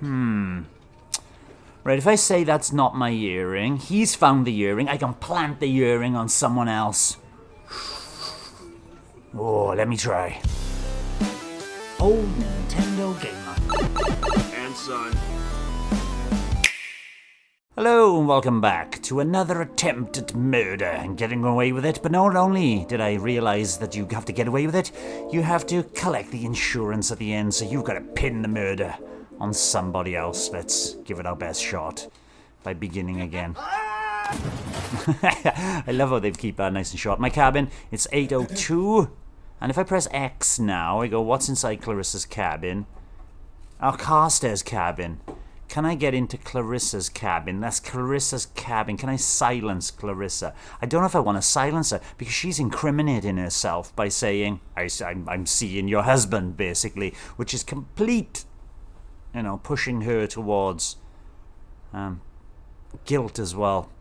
Right, if I say that's not my earring, he's found the earring, I can plant the earring on someone else. Oh, let me try. Old Nintendo gamer. And son. Hello and welcome back to another attempt at murder and getting away with it. But not only did I realize that you have to get away with it, you have to collect the insurance at the end, so you've got to pin the murder on somebody else. Let's give it our best shot by beginning again. I love how they keep that nice and short. My cabin, it's 802, and if I press X now, I go, what's inside Clarissa's cabin? Our Carstairs cabin. Can I get into Clarissa's cabin? That's Clarissa's cabin. Can I silence Clarissa? I don't know if I want to silence her because she's incriminating herself by saying, I'm seeing your husband, basically, which is complete, pushing her towards guilt as well.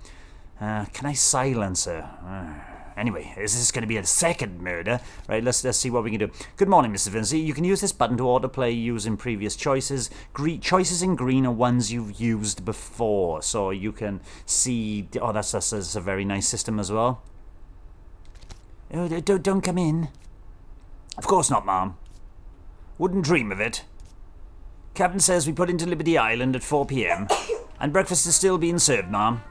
Can I silence her? Anyway, is this going to be a second murder? Right, let's see what we can do. Good morning, Mr. Vinci. You can use this button to autoplay using previous choices. Choices in green are ones you've used before, so you can see... Oh, that's a very nice system as well. Oh, don't come in. Of course not, Mom. Wouldn't dream of it. Captain says we put into Liberty Island at 4 p.m. and breakfast is still being served, Mom.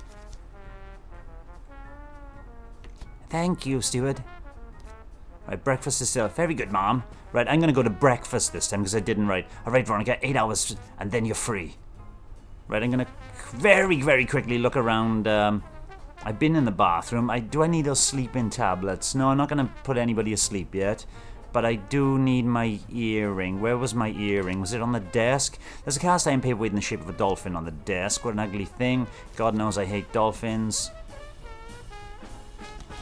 Thank you, steward. Right, breakfast is still... Very good, Mom. Right, I'm going to go to breakfast this time because I didn't write. All right, Veronica, 8 hours and then you're free. Right, I'm going to very, very quickly look around. I've been in the bathroom. Do I need those sleeping tablets? No, I'm not going to put anybody asleep yet. But I do need my earring. Where was my earring? Was it on the desk? There's a cast iron paperweight in the shape of a dolphin on the desk. What an ugly thing. God knows I hate dolphins.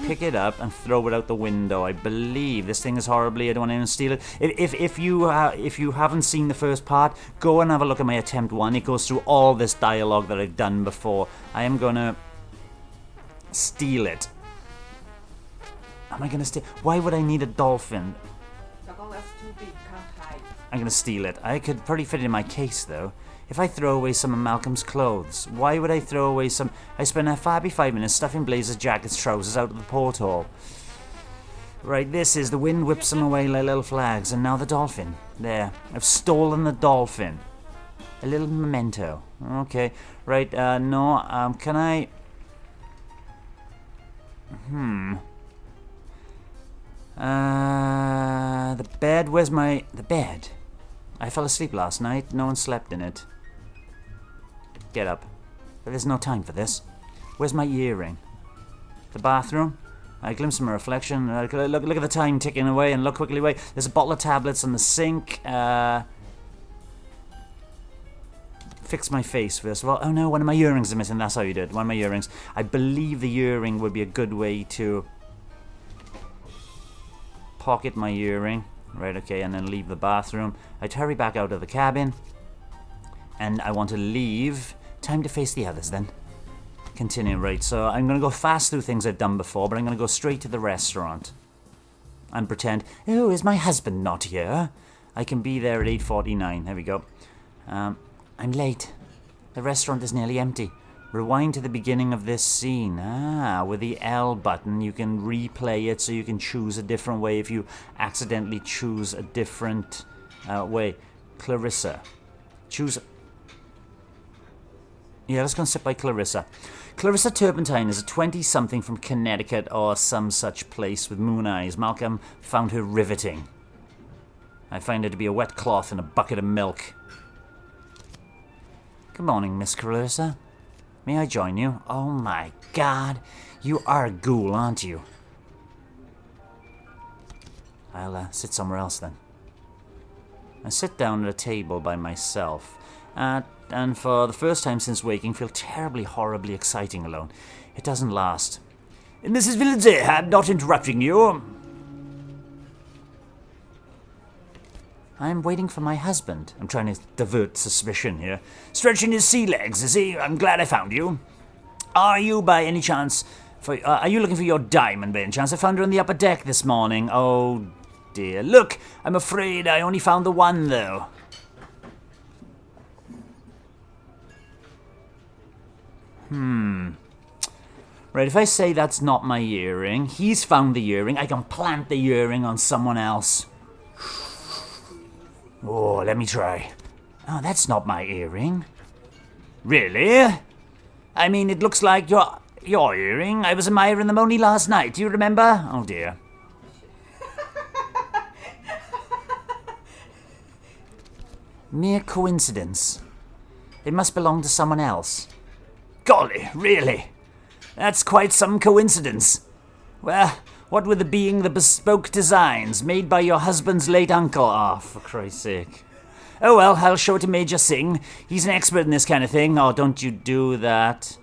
Pick it up and throw it out the window. I believe this thing is horribly. I don't want anyone to steal it. If you haven't seen the first part, go and have a look at my attempt 1. It goes through all this dialogue that I've done before. I am gonna steal it. Am I gonna steal? Why would I need a dolphin? I'm gonna steal it. I could probably fit it in my case though. If I throw away some of Malcolm's clothes, why would I throw away some... I spent a 5 minutes stuffing Blazer's jackets, trousers out of the porthole. Right, this is... The wind whips them away like little flags, and now the dolphin. There. I've stolen the dolphin. A little memento. Okay. Right, no, can I... The bed, where's my... The bed? I fell asleep last night. No one slept in it. Get up. There's no time for this. Where's my earring? The bathroom? I glimpse my reflection. Look at the time ticking away and look quickly away. There's a bottle of tablets on the sink. Fix my face first of all. Oh no, one of my earrings are missing. That's how you do it. One of my earrings. I believe the earring would be a good way to pocket my earring. Right, okay, and then leave the bathroom. I'd hurry back out of the cabin. And I want to leave. Time to face the others then. Continue, right, so I'm going to go fast through things I've done before, but I'm going to go straight to the restaurant. And pretend, oh, is my husband not here? I can be there at 8:49. There we go. I'm late. The restaurant is nearly empty. Rewind to the beginning of this scene. With the L button, you can replay it so you can choose a different way if you accidentally choose a different way. Clarissa. Choose... Yeah, let's go and sit by Clarissa. Clarissa Turpentine is a 20-something from Connecticut or some such place with moon eyes. Malcolm found her riveting. I find her to be a wet cloth and a bucket of milk. Good morning, Miss Clarissa. May I join you? Oh my God, you are a ghoul, aren't you? I'll sit somewhere else then. I sit down at a table by myself, and for the first time since waking, feel terribly, horribly exciting alone. It doesn't last. Mrs. Villiers, I'm not interrupting you. I'm waiting for my husband. I'm trying to divert suspicion here. Stretching his sea legs, is he? I'm glad I found you. Are you, by any chance... are you looking for your diamond, by any chance? I found her on the upper deck this morning. Oh, dear. Look, I'm afraid I only found the one, though. Right, if I say that's not my earring, he's found the earring, I can plant the earring on someone else. Oh, let me try. Oh, that's not my earring. Really? I mean, it looks like your earring. I was admiring them only last night. Do you remember? Oh, dear. Mere coincidence. It must belong to someone else. Golly, really? That's quite some coincidence. Well, what with being the bespoke designs made by your husband's late uncle? Ah, for Christ's sake. Oh well, I'll show it to Major Singh. He's an expert in this kind of thing. Oh, don't you do that.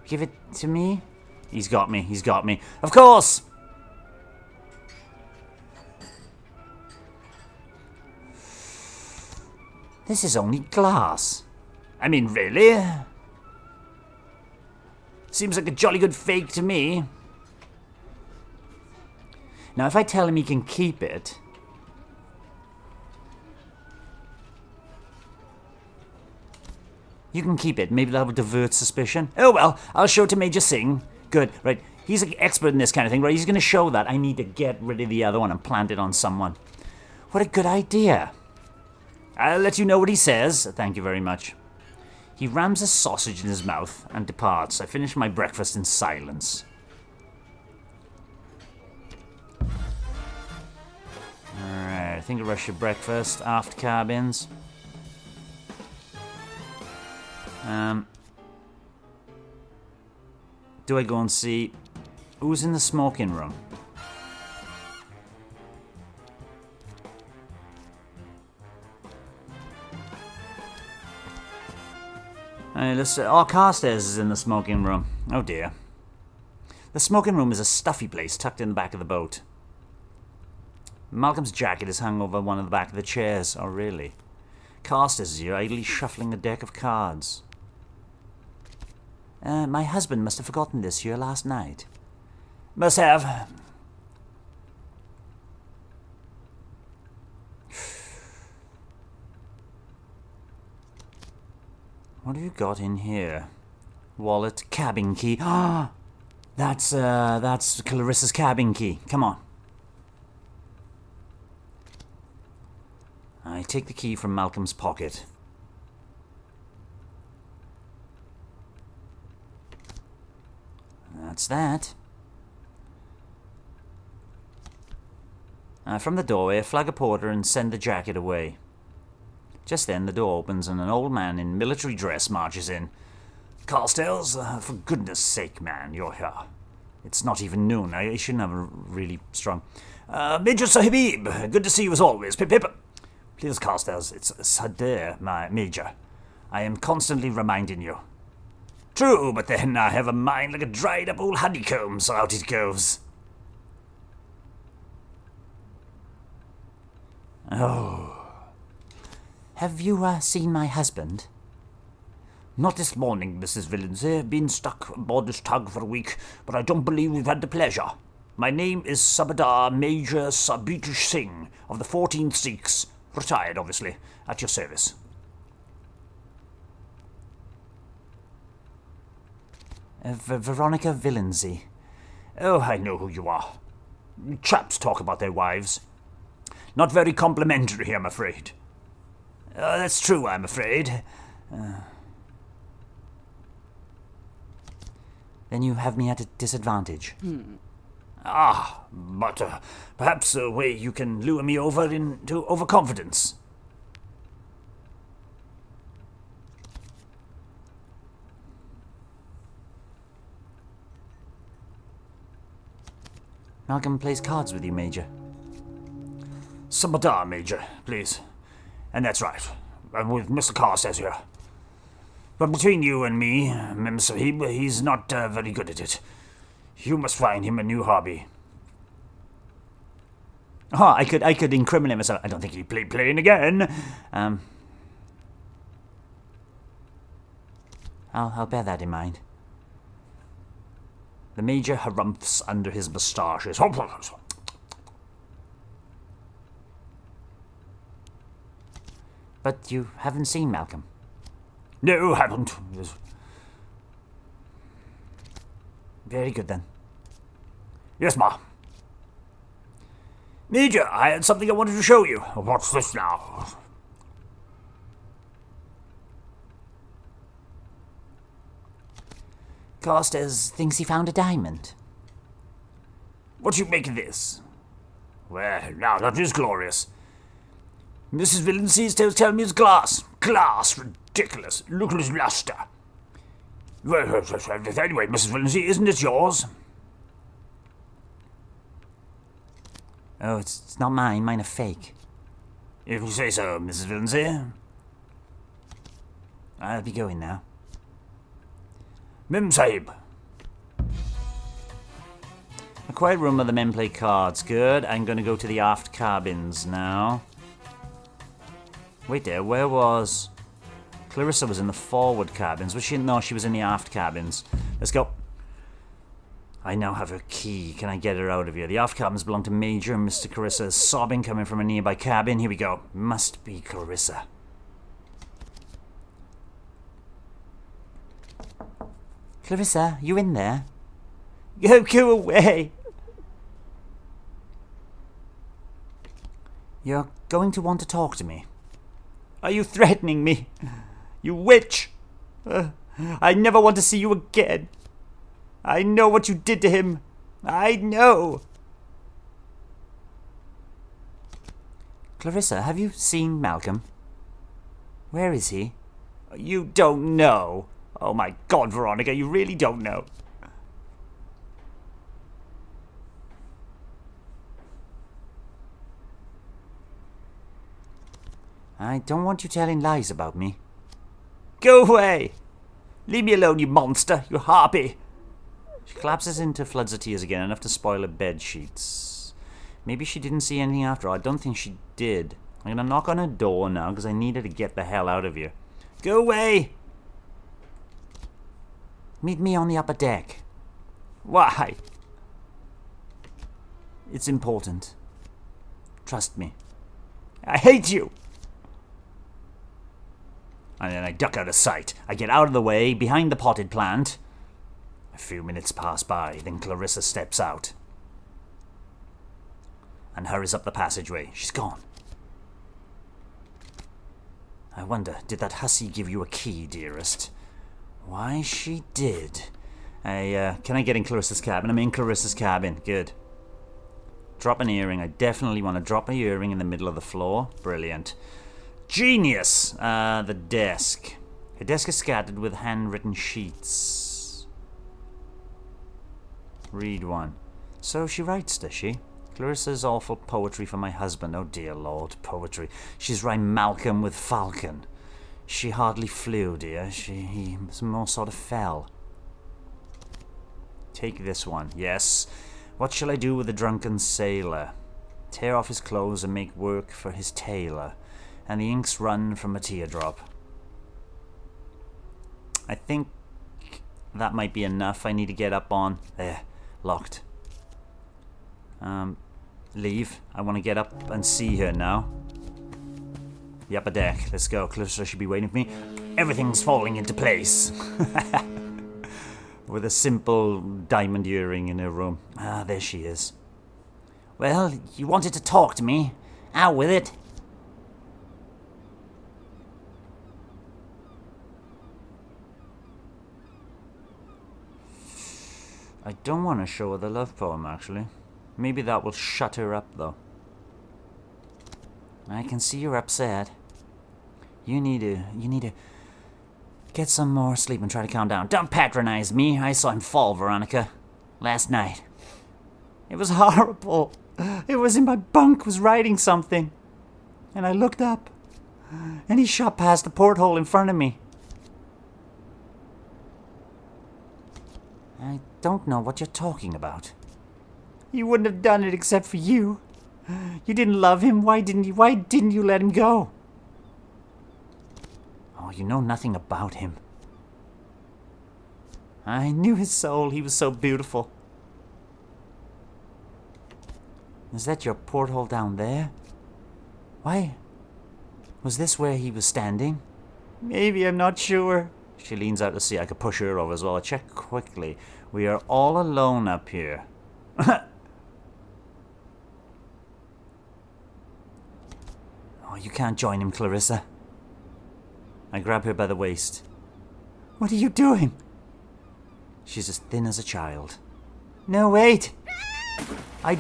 Give it to me? He's got me. Of course! This is only glass. I mean, really? Seems like a jolly good fake to me. Now, if I tell him he can keep it... You can keep it. Maybe that will divert suspicion. Oh, well, I'll show it to Major Singh. Good, right. He's an expert in this kind of thing, right? He's going to show that. I need to get rid of the other one and plant it on someone. What a good idea. I'll let you know what he says. Thank you very much. He rams a sausage in his mouth and departs. I finish my breakfast in silence. Alright, I think I rush your breakfast. Aft cabins. Do I go and see who's in the smoking room? Carstairs is in the smoking room. Oh dear. The smoking room is a stuffy place tucked in the back of the boat. Malcolm's jacket is hung over one of the back of the chairs. Oh really? Carstairs is here, idly shuffling a deck of cards. My husband must have forgotten this here last night. Must have. What have you got in here? Wallet, cabin key. Ah, that's Clarissa's cabin key. Come on. I take the key from Malcolm's pocket. That's that. From the doorway, I flag a porter and send the jacket away. Just then, the door opens and an old man in military dress marches in. Carstairs, for goodness sake, man, you're here. It's not even noon. I shouldn't have a really strong... Major Sahib, good to see you as always. Pip, pip. Please, Carstairs, it's Sadair, my major. I am constantly reminding you. True, but then I have a mind like a dried-up old honeycomb, so out it goes. Oh... Have you seen my husband? Not this morning, Mrs. Villinsey. Been stuck aboard this tug for a week, but I don't believe we've had the pleasure. My name is Subadar Major Sabitish Singh of the 14th Sikhs. Retired, obviously. At your service. Veronica Villinsey. Oh, I know who you are. Chaps talk about their wives. Not very complimentary, I'm afraid. That's true, I'm afraid. Then you have me at a disadvantage. But perhaps a way you can lure me over into overconfidence. Malcolm plays cards with you, Major. Samadar, Major, please. And that's right. I'm with Mr. Carstairs here. But between you and me, Mem Sahib, he's not very good at it. You must find him a new hobby. Oh, I could incriminate myself. I don't think he'd play playing again. I'll bear that in mind. The Major harumphs under his moustaches. But you haven't seen Malcolm? No, haven't. Very good then. Yes, Ma. Major, I had something I wanted to show you. What's this now? Carstairs thinks he found a diamond. What do you make of this? Well, now that is glorious. Mrs. Villancy is telling me it's glass. Glass, ridiculous. Look at its luster. Well, anyway, Mrs. Villancy, isn't it yours? Oh, it's not mine. Mine are fake. If you say so, Mrs. Villancy. I'll be going now. Mem Sahib. A quiet room where the men play cards. Good. I'm going to go to the aft cabins now. Wait there, where was... Clarissa was in the forward cabins. Was she? No, she was in the aft cabins. Let's go. I now have her key. Can I get her out of here? The aft cabins belong to Major and Mr. Clarissa is sobbing coming from a nearby cabin. Here we go. Must be Clarissa. Clarissa, you in there? Go away! You're going to want to talk to me. Are you threatening me? You witch! I never want to see you again. I know what you did to him. I know. Clarissa, have you seen Malcolm? Where is he? You don't know. Oh my God, Veronica, you really don't know. I don't want you telling lies about me. Go away! Leave me alone, you monster, you harpy! She collapses into floods of tears again, enough to spoil her bed sheets. Maybe she didn't see anything after all. I don't think she did. I'm gonna knock on her door now, because I need her to get the hell out of here. Go away! Meet me on the upper deck. Why? It's important. Trust me. I hate you! And then I duck out of sight. I get out of the way, behind the potted plant. A few minutes pass by, then Clarissa steps out. And hurries up the passageway. She's gone. I wonder, did that hussy give you a key, dearest? Why, she did. Can I get in Clarissa's cabin? I'm in Clarissa's cabin. Good. Drop an earring. I definitely want to drop an earring in the middle of the floor. Brilliant. Genius! The desk. Her desk is scattered with handwritten sheets. Read one. So she writes, does she? Clarissa's awful poetry for my husband. Oh dear Lord, poetry. She's rhymed Malcolm with Falcon. She hardly flew, dear. He more sort of fell. Take this one. Yes. What shall I do with the drunken sailor? Tear off his clothes and make work for his tailor. And the inks run from a teardrop. I think that might be enough. I need to get up on... There. Locked. Leave. I want to get up and see her now. The upper deck. Let's go. Clarissa should be waiting for me. Everything's falling into place. With a simple diamond earring in her room. Ah, there she is. Well, you wanted to talk to me. Out with it. I don't want to show her the love poem, actually. Maybe that will shut her up, though. I can see you're upset. You need to get some more sleep and try to calm down. Don't patronize me. I saw him fall, Veronica. Last night. It was horrible. It was in my bunk, was writing something. And I looked up. And he shot past the porthole in front of me. I don't know what you're talking about. He wouldn't have done it except for you. You didn't love him. Why didn't you let him go? Oh, you know nothing about him. I knew his soul. He was so beautiful. Is that your porthole down there? Why? Was this where he was standing? Maybe, I'm not sure. She leans out to see. I could push her over as well. I check quickly. We are all alone up here. Oh, you can't join him, Clarissa. I grab her by the waist. What are you doing? She's as thin as a child. No, wait. I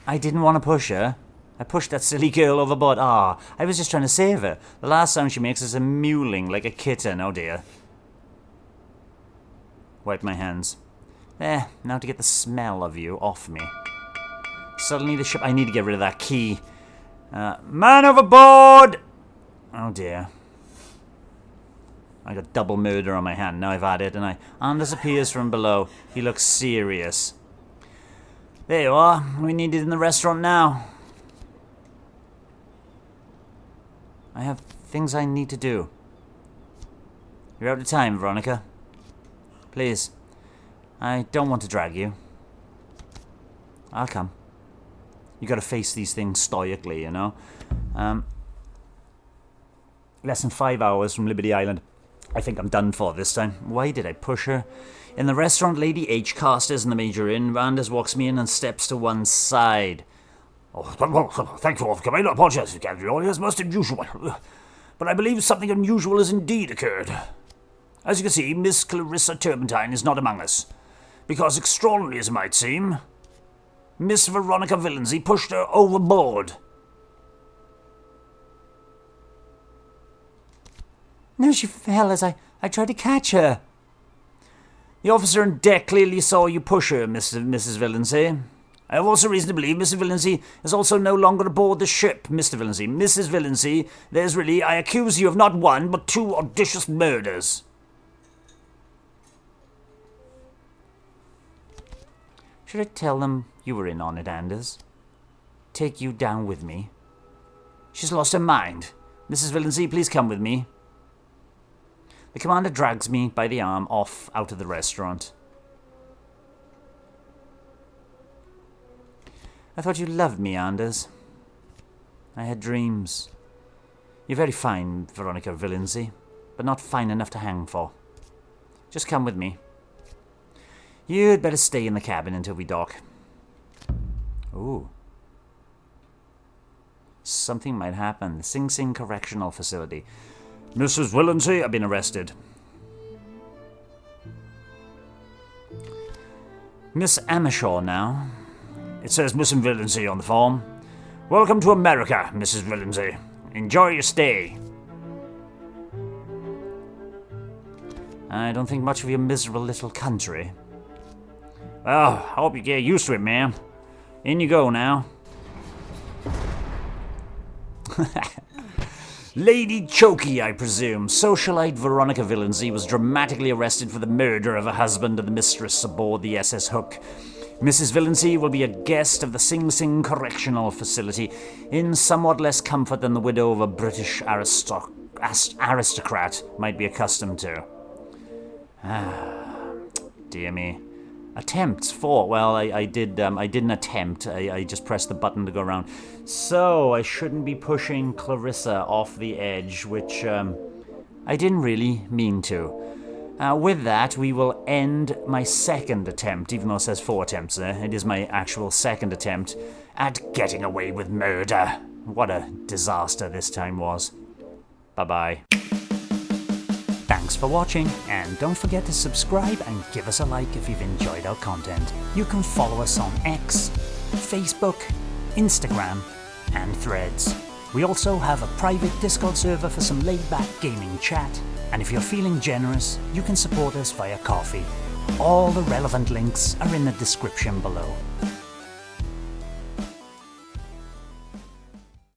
didn't want to push her. I pushed that silly girl overboard. I was just trying to save her. The last sound she makes is a mewling like a kitten. Oh dear. Wipe my hands. There, now to get the smell of you off me. Suddenly the ship... I need to get rid of that key. Man overboard! Oh dear. I got double murder on my hand. Now I've had it, and Anders appears from below. He looks serious. There you are. We need it in the restaurant now. I have things I need to do. You're out of time, Veronica. Please. I don't want to drag you. I'll come. You gotta face these things stoically, you know? Less than 5 hours from Liberty Island. I think I'm done for this time. Why did I push her? In the restaurant, Lady H casters in the major inn. Anders walks me in and steps to one side. Oh, well, thank you all for coming. I apologize for gathering all here. It's most unusual. But I believe something unusual has indeed occurred. As you can see, Miss Clarissa Turpentine is not among us. Because, extraordinary as it might seem, Miss Veronica Villancy pushed her overboard. No, she fell as I tried to catch her. The officer on deck clearly saw you push her, Mrs. Villancy. I have also reason to believe Mrs. Villancy is also no longer aboard the ship, Mr. Villancy. Mrs. Villancy, I accuse you of not one, but 2 audacious murders. Should I tell them you were in on it, Anders? Take you down with me? She's lost her mind. Mrs. Villancy, please come with me. The commander drags me by the arm off out of the restaurant. I thought you loved me, Anders. I had dreams. You're very fine, Veronica Villancy, but not fine enough to hang for. Just come with me. You'd better stay in the cabin until we dock. Ooh. Something might happen. The Sing Sing Correctional Facility. Mrs. Villancy, I've been arrested. Miss Amershaw now. It says Mrs. Villancy on the form. Welcome to America, Mrs. Villancy. Enjoy your stay. I don't think much of your miserable little country. Well, I hope you get used to it, ma'am. In you go now. Lady Chokey, I presume. Socialite Veronica Villancy was dramatically arrested for the murder of her husband and the mistress aboard the SS Hook. Mrs. Villancy will be a guest of the Sing Sing Correctional Facility in somewhat less comfort than the widow of a British aristocrat might be accustomed to. Dear me. Attempts for... Well, I didn't attempt. I just pressed the button to go around. So, I shouldn't be pushing Clarissa off the edge, which I didn't really mean to. With that, we will end my second attempt, even though it says 4 attempts there. It is my actual second attempt at getting away with murder. What a disaster this time was. Bye-bye. Thanks for watching, and don't forget to subscribe and give us a like if you've enjoyed our content. You can follow us on X, Facebook, Instagram, and Threads. We also have a private Discord server for some laid-back gaming chat, and if you're feeling generous, you can support us via coffee. All the relevant links are in the description below.